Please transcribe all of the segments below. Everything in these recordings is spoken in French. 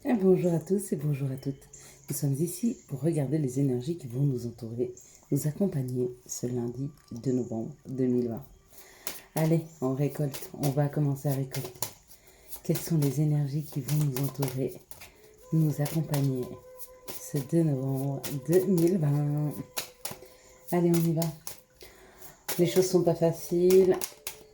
Bonjour à tous et bonjour à toutes. Nous sommes ici pour regarder les énergies qui vont nous entourer, nous accompagner ce lundi 2 novembre 2020. Allez, on récolte, on va commencer à récolter. Quelles sont les énergies qui vont nous entourer, nous accompagner ce 2 novembre 2020? Allez, on y va. Les choses sont pas faciles,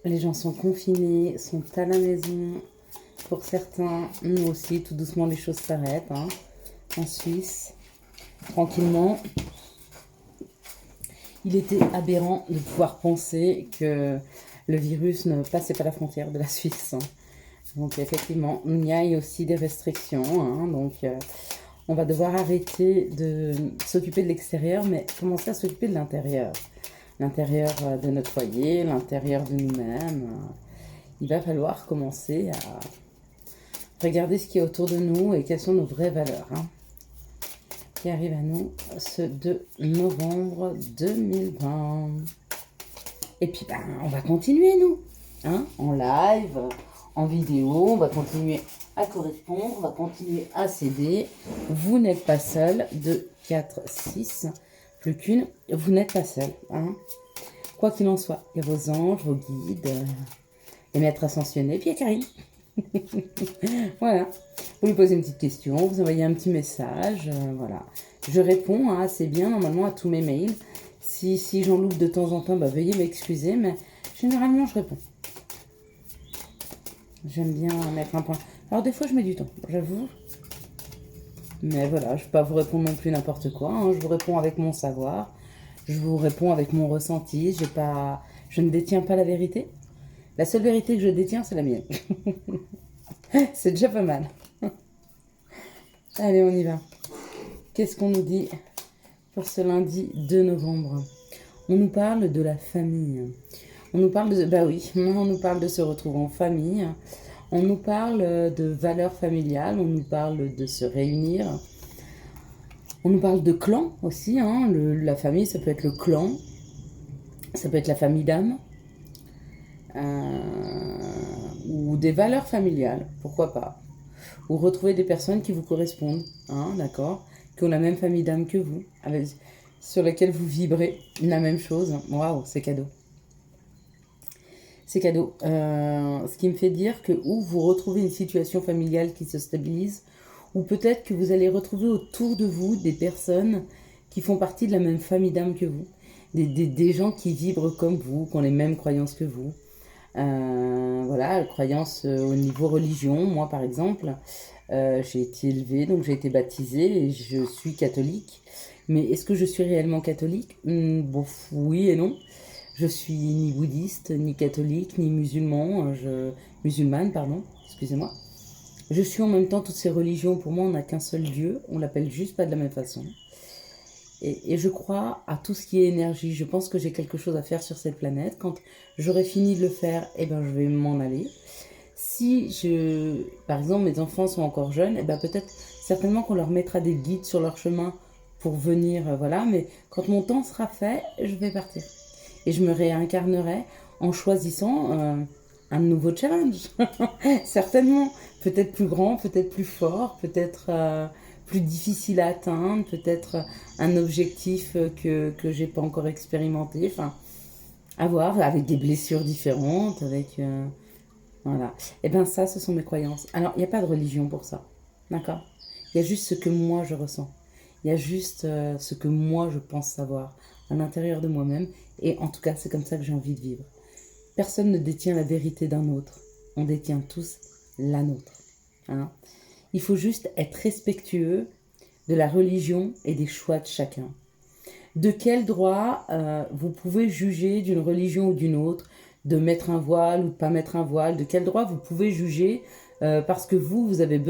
les gens sont confinés, sont à la maison. Pour certains, nous aussi, tout doucement, les choses s'arrêtent. En Suisse, tranquillement. Il était aberrant de pouvoir penser que le virus ne passait pas la frontière de la Suisse. Donc effectivement, il y a aussi des restrictions. Donc on va devoir arrêter de s'occuper de l'extérieur, mais commencer à s'occuper de l'intérieur. L'intérieur de notre foyer, l'intérieur de nous-mêmes. Il va falloir commencer à regarder ce qui est autour de nous et quelles sont nos vraies valeurs. Qui arrive à nous ce 2 novembre 2020. Et puis, on va continuer, nous. En live, en vidéo, on va continuer à correspondre, on va continuer à s'aider. Vous n'êtes pas seul. 2, 4, 6, plus qu'une. Vous n'êtes pas seul. Quoi qu'il en soit, il y a vos anges, vos guides, les maîtres ascensionnés, puis il y a Karine. Voilà. Vous lui posez une petite question, vous envoyez un petit message, voilà. Je réponds assez bien normalement à tous mes mails. Si j'en loupe de temps en temps, veuillez m'excuser, mais généralement je réponds. J'aime bien mettre un point. Alors des fois je mets du temps, j'avoue. Mais voilà, je ne vais pas vous répondre non plus n'importe quoi. Je vous réponds avec mon savoir. Je vous réponds avec mon ressenti. Je ne détiens pas la vérité. La seule vérité que je détiens, c'est la mienne. C'est déjà pas mal. Allez, on y va. Qu'est-ce qu'on nous dit pour ce lundi 2 novembre? On nous parle de la famille. On nous parle de... on nous parle de se retrouver en famille. On nous parle de valeurs familiales. On nous parle de se réunir. On nous parle de clan aussi. La famille, ça peut être le clan. Ça peut être la famille d'âme. Ou des valeurs familiales, pourquoi pas. Ou retrouver des personnes qui vous correspondent, d'accord, qui ont la même famille d'âme que vous, sur laquelle vous vibrez la même chose. Waouh, c'est cadeau. C'est cadeau. Ce qui me fait dire que ou vous retrouvez une situation familiale qui se stabilise, ou peut-être que vous allez retrouver autour de vous des personnes qui font partie de la même famille d'âme que vous, des gens qui vibrent comme vous, qui ont les mêmes croyances que vous. Voilà, croyance au niveau religion. Moi, par exemple, j'ai été élevée, donc j'ai été baptisée et je suis catholique. Mais est-ce que je suis réellement catholique? Bon, oui et non. Je suis ni bouddhiste, ni catholique, ni musulmane, pardon, excusez-moi. Je suis en même temps toutes ces religions. Pour moi, on n'a qu'un seul Dieu. On l'appelle juste pas de la même façon. Et je crois à tout ce qui est énergie. Je pense que j'ai quelque chose à faire sur cette planète. Quand j'aurai fini de le faire, je vais m'en aller. Par exemple, mes enfants sont encore jeunes, peut-être certainement qu'on leur mettra des guides sur leur chemin pour venir, voilà. Mais quand mon temps sera fait, je vais partir. Et je me réincarnerai en choisissant un nouveau challenge. Certainement. Peut-être plus grand, peut-être plus fort, peut-être... plus difficile à atteindre, peut-être un objectif que j'ai pas encore expérimenté, enfin, à voir, avec des blessures différentes, avec... voilà. Ça, ce sont mes croyances. Alors, il n'y a pas de religion pour ça, d'accord? Il y a juste ce que moi je ressens. Il y a juste ce que moi je pense savoir à l'intérieur de moi-même, et en tout cas, c'est comme ça que j'ai envie de vivre. Personne ne détient la vérité d'un autre. On détient tous la nôtre. Il faut juste être respectueux de la religion et des choix de chacun. De quel droit vous pouvez juger d'une religion ou d'une autre, de mettre un voile ou de ne pas mettre un voile? De quel droit vous pouvez juger parce que vous avez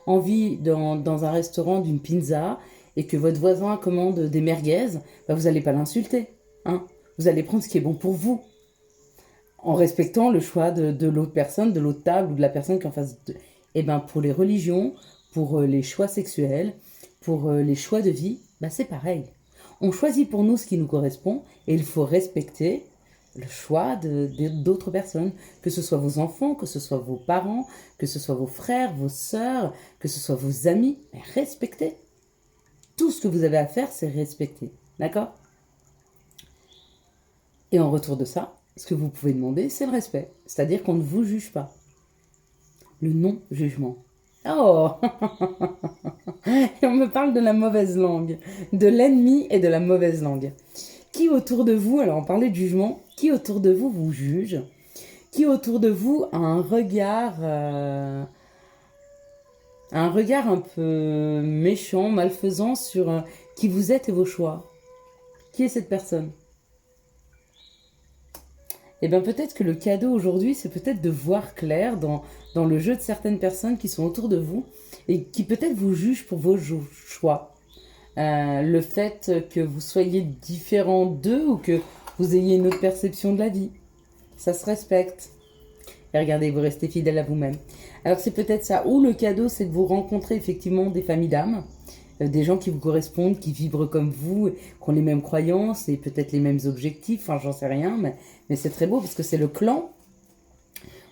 envie dans un restaurant d'une pizza et que votre voisin commande des merguez, vous n'allez pas l'insulter. Vous allez prendre ce qui est bon pour vous, en respectant le choix de l'autre personne, de l'autre table ou de la personne qui est en face de... pour les religions, pour les choix sexuels, pour les choix de vie, c'est pareil. On choisit pour nous ce qui nous correspond et il faut respecter le choix d'autres personnes, que ce soit vos enfants, que ce soit vos parents, que ce soit vos frères, vos sœurs, que ce soit vos amis. Mais respectez. Tout ce que vous avez à faire, c'est respecter. D'accord? Et en retour de ça, ce que vous pouvez demander, c'est le respect. C'est-à-dire qu'on ne vous juge pas. Le non-jugement. Oh. Et on me parle de la mauvaise langue, de l'ennemi et de la mauvaise langue. Qui autour de vous, alors on parlait de jugement, qui autour de vous vous juge? Qui autour de vous a un regard un peu méchant, malfaisant sur qui vous êtes et vos choix? Qui est cette personne? Eh bien peut-être que le cadeau aujourd'hui, c'est peut-être de voir clair dans le jeu de certaines personnes qui sont autour de vous et qui peut-être vous jugent pour vos choix. Le fait que vous soyez différent d'eux ou que vous ayez une autre perception de la vie. Ça se respecte. Et regardez, vous restez fidèle à vous-même. Alors c'est peut-être ça. Ou le cadeau, c'est de vous rencontrer effectivement des familles d'âmes, des gens qui vous correspondent, qui vibrent comme vous, qui ont les mêmes croyances et peut-être les mêmes objectifs. Enfin, j'en sais rien, mais c'est très beau parce que c'est le clan.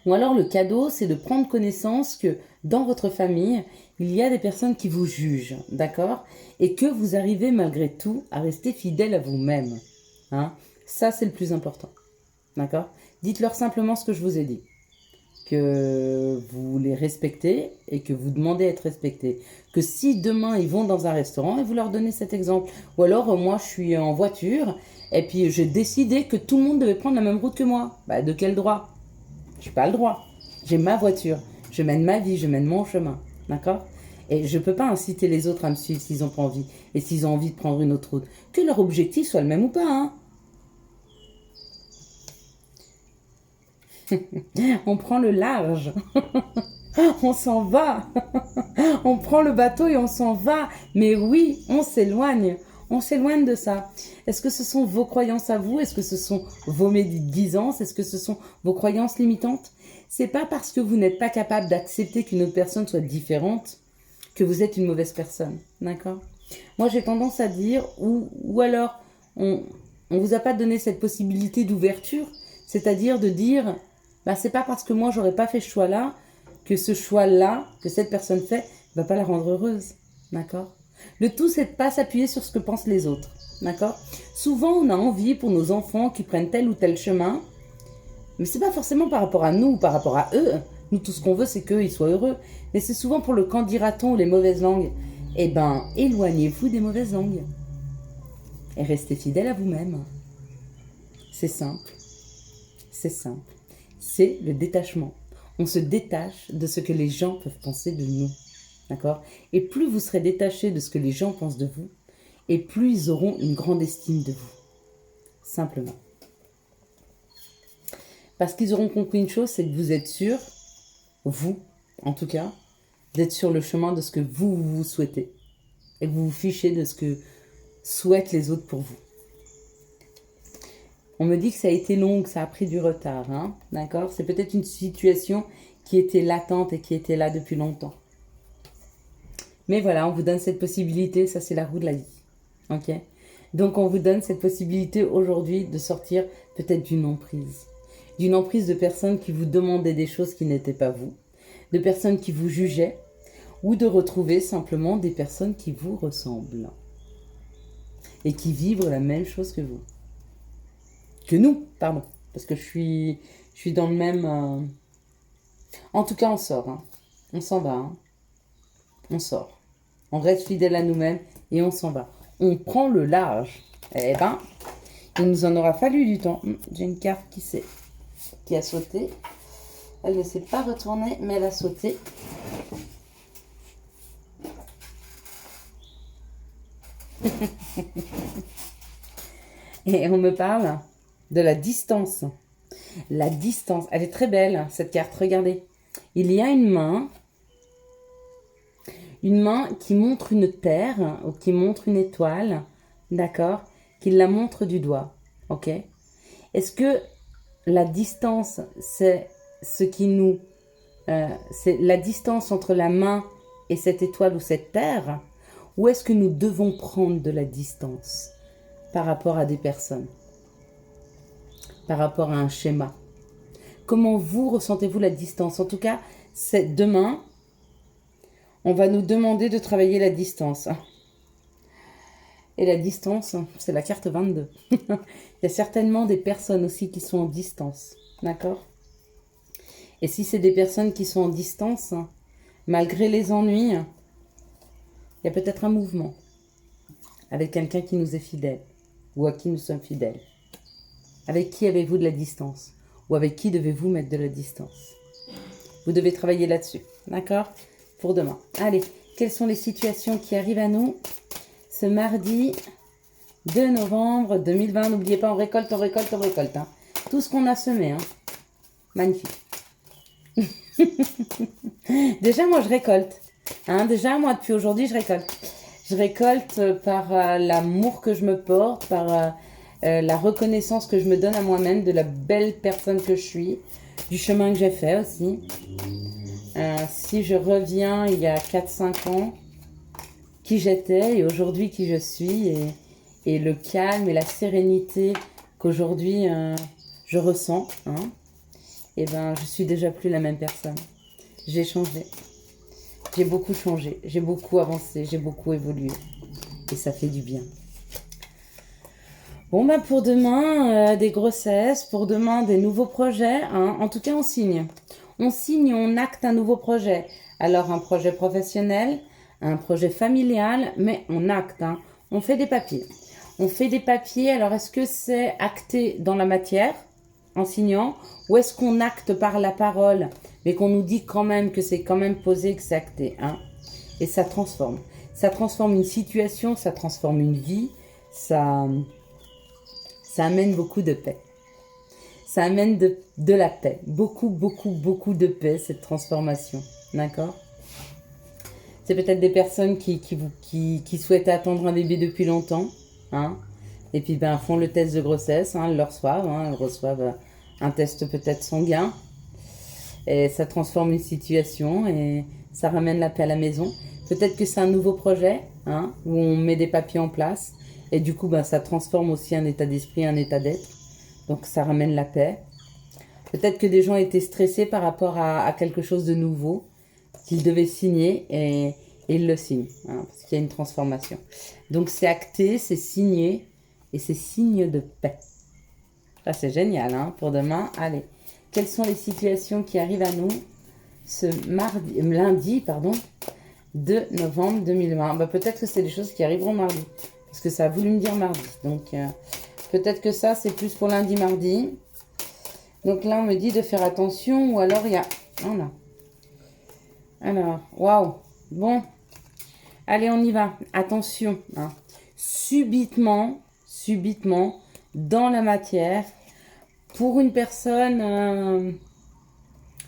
Ou alors le cadeau, c'est de prendre connaissance que dans votre famille, il y a des personnes qui vous jugent, d'accord? Et que vous arrivez malgré tout à rester fidèle à vous-même. Hein? Ça, c'est le plus important. D'accord? Dites-leur simplement ce que je vous ai dit. Que vous les respectez et que vous demandez à être respecté. Que si demain ils vont dans un restaurant et vous leur donnez cet exemple. Ou alors moi je suis en voiture et puis j'ai décidé que tout le monde devait prendre la même route que moi. Bah de quel droit? J'ai pas le droit. J'ai ma voiture. Je mène ma vie, je mène mon chemin. D'accord? Et je peux pas inciter les autres à me suivre s'ils n'ont pas envie. Et s'ils ont envie de prendre une autre route. Que leur objectif soit le même ou pas, hein. On prend le large. On s'en va. On prend le bateau et on s'en va. Mais oui, on s'éloigne. On s'éloigne de ça. Est-ce que ce sont vos croyances à vous? Est-ce que ce sont vos médisances? Est-ce que ce sont vos croyances limitantes? C'est pas parce que vous n'êtes pas capable d'accepter qu'une autre personne soit différente que vous êtes une mauvaise personne. D'accord? Moi, j'ai tendance à dire, ou alors, on vous a pas donné cette possibilité d'ouverture, c'est-à-dire de dire, bah, c'est pas parce que moi, j'aurais pas fait ce choix-là, que ce choix-là, que cette personne fait, va pas la rendre heureuse. D'accord? Le tout, c'est de pas s'appuyer sur ce que pensent les autres. D'accord? Souvent, on a envie pour nos enfants qui prennent tel ou tel chemin, mais c'est pas forcément par rapport à nous ou par rapport à eux. Nous, tout ce qu'on veut, c'est qu'ils soient heureux. Mais c'est souvent pour le quand dira-t-on ou les mauvaises langues. Eh ben, éloignez-vous des mauvaises langues. Et restez fidèle à vous-même. C'est simple. C'est simple. C'est le détachement. On se détache de ce que les gens peuvent penser de nous. D'accord? Et plus vous serez détaché de ce que les gens pensent de vous, et plus ils auront une grande estime de vous. Simplement. Parce qu'ils auront compris une chose, c'est que vous êtes sûr, vous, en tout cas, d'être sur le chemin de ce que vous souhaitez. Et que vous vous fichez de ce que souhaitent les autres pour vous. On me dit que ça a été long, que ça a pris du retard. Hein, d'accord? C'est peut-être une situation qui était latente et qui était là depuis longtemps. Mais voilà, on vous donne cette possibilité, ça c'est la roue de la vie. Ok? Donc on vous donne cette possibilité aujourd'hui de sortir peut-être d'une emprise. D'une emprise de personnes qui vous demandaient des choses qui n'étaient pas vous. De personnes qui vous jugeaient. Ou de retrouver simplement des personnes qui vous ressemblent. Et qui vivent la même chose que vous. Que nous, pardon. Parce que je suis dans le même... En tout cas, on sort. Hein. On s'en va. Hein. On sort. On reste fidèle à nous-mêmes et on s'en va. On prend le large. Eh ben, il nous en aura fallu du temps. J'ai une carte qui a sauté. Elle ne s'est pas retournée, mais elle a sauté. Et on me parle de la distance. La distance. Elle est très belle, cette carte. Regardez. Il y a une main qui montre une terre ou qui montre une étoile, d'accord, qui la montre du doigt, ok? Est-ce que la distance, c'est ce qui nous... c'est la distance entre la main et cette étoile ou cette terre, ou est-ce que nous devons prendre de la distance par rapport à des personnes? par rapport à un schéma? Comment vous ressentez-vous la distance? En tout cas, c'est demain, on va nous demander de travailler la distance. Et la distance, c'est la carte 22. Il y a certainement des personnes aussi qui sont en distance. D'accord? Et si c'est des personnes qui sont en distance, malgré les ennuis, il y a peut-être un mouvement avec quelqu'un qui nous est fidèle ou à qui nous sommes fidèles. Avec qui avez-vous de la distance? Ou avec qui devez-vous mettre de la distance? Vous devez travailler là-dessus. D'accord? Pour demain. Allez, quelles sont les situations qui arrivent à nous ce mardi 2 novembre 2020? N'oubliez pas, on récolte, on récolte, on récolte. Hein. Tout ce qu'on a semé. Hein. Magnifique. Déjà, moi, je récolte. Hein. Déjà, moi, depuis aujourd'hui, je récolte. Je récolte par l'amour que je me porte, par la reconnaissance que je me donne à moi-même, de la belle personne que je suis, du chemin que j'ai fait aussi. Si je reviens il y a 4-5 ans, qui j'étais et aujourd'hui qui je suis, et le calme et la sérénité qu'aujourd'hui je ressens, hein, et ben je suis déjà plus la même personne. J'ai changé. J'ai beaucoup changé, j'ai beaucoup avancé, j'ai beaucoup évolué. Et ça fait du bien. Bon, ben pour demain, des grossesses, pour demain, des nouveaux projets. Hein. En tout cas, on signe. On signe, on acte un nouveau projet. Alors, un projet professionnel, un projet familial, mais on acte. Hein. On fait des papiers. On fait des papiers, alors est-ce que c'est acté dans la matière, en signant, ou est-ce qu'on acte par la parole, mais qu'on nous dit quand même que c'est quand même posé, que c'est acté, hein? Et ça transforme. Ça transforme une situation, ça transforme une vie, ça amène beaucoup de paix. Ça amène de la paix. Beaucoup, beaucoup, beaucoup de paix, cette transformation. D'accord? C'est peut-être des personnes qui souhaitent attendre un bébé depuis longtemps, hein? Et puis ben, font le test de grossesse, hein, elles le reçoivent, hein, elles reçoivent un test peut-être sanguin. Et ça transforme une situation et ça ramène la paix à la maison. Peut-être que c'est un nouveau projet, hein, où on met des papiers en place. Et du coup, ben, ça transforme aussi un état d'esprit, un état d'être. Donc ça ramène la paix. Peut-être que des gens étaient stressés par rapport à quelque chose de nouveau qu'ils devaient signer et ils le signent, hein, parce qu'il y a une transformation. Donc c'est acté, c'est signé et c'est signe de paix. Ça c'est génial, hein, pour demain. Allez, quelles sont les situations qui arrivent à nous ce lundi 2 novembre 2020? Bah, peut-être que c'est des choses qui arriveront mardi, parce que ça a voulu me dire mardi. Donc peut-être que ça c'est plus pour lundi, mardi. Donc là on me dit de faire attention, ou alors il y a... Voilà. Alors, waouh, bon, allez, on y va, attention, hein. Subitement, dans la matière, pour une personne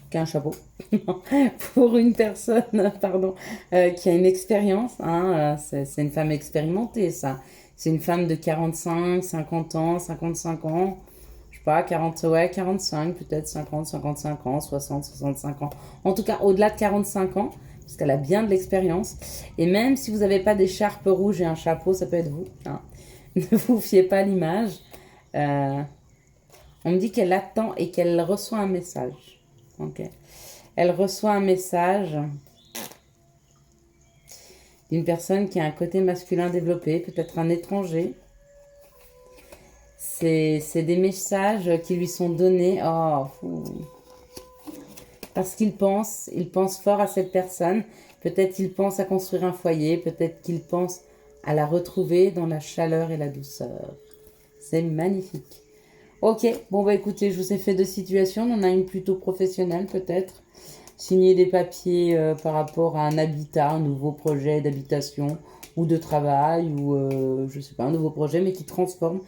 qui a un chapeau, pour une personne, qui a une expérience, hein, c'est une femme expérimentée, ça, c'est une femme de 45, 50 ans, 55 ans, je sais pas, 45, peut-être 50, 55 ans, 60, 65 ans. En tout cas, au-delà de 45 ans, parce qu'elle a bien de l'expérience. Et même si vous n'avez pas d'écharpe rouge et un chapeau, ça peut être vous. Hein. Ne vous fiez pas à l'image. On me dit qu'elle attend et qu'elle reçoit un message. Okay. Elle reçoit un message d'une personne qui a un côté masculin développé, peut-être un étranger. C'est des messages qui lui sont donnés parce qu'il pense fort à cette personne. Peut-être il pense à construire un foyer, peut-être qu'il pense à la retrouver dans la chaleur et la douceur. C'est magnifique. Ok, bon bah écoutez, je vous ai fait 2 situations. On en a une plutôt professionnelle peut-être. Signer des papiers par rapport à un habitat, un nouveau projet d'habitation ou de travail, ou je sais pas, un nouveau projet, mais qui transforme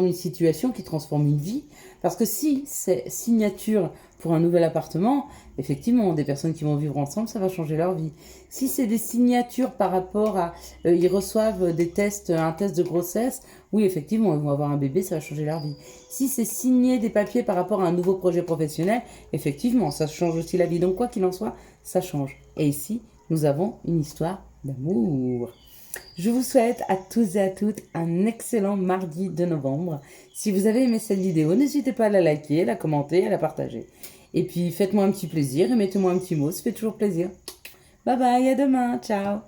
une situation, qui transforme une vie. Parce que si c'est signature pour un nouvel appartement, effectivement, des personnes qui vont vivre ensemble, ça va changer leur vie. Si c'est des signatures par rapport à... ils reçoivent des tests, un test de grossesse, oui, effectivement, ils vont avoir un bébé, ça va changer leur vie. Si c'est signer des papiers par rapport à un nouveau projet professionnel, effectivement, ça change aussi la vie. Donc, quoi qu'il en soit, ça change. Et ici, nous avons une histoire d'amour. Je vous souhaite à tous et à toutes un excellent mardi de novembre. Si vous avez aimé cette vidéo, n'hésitez pas à la liker, la commenter, à la partager. Et puis faites-moi un petit plaisir et mettez-moi un petit mot, ça fait toujours plaisir. Bye bye, à demain, ciao.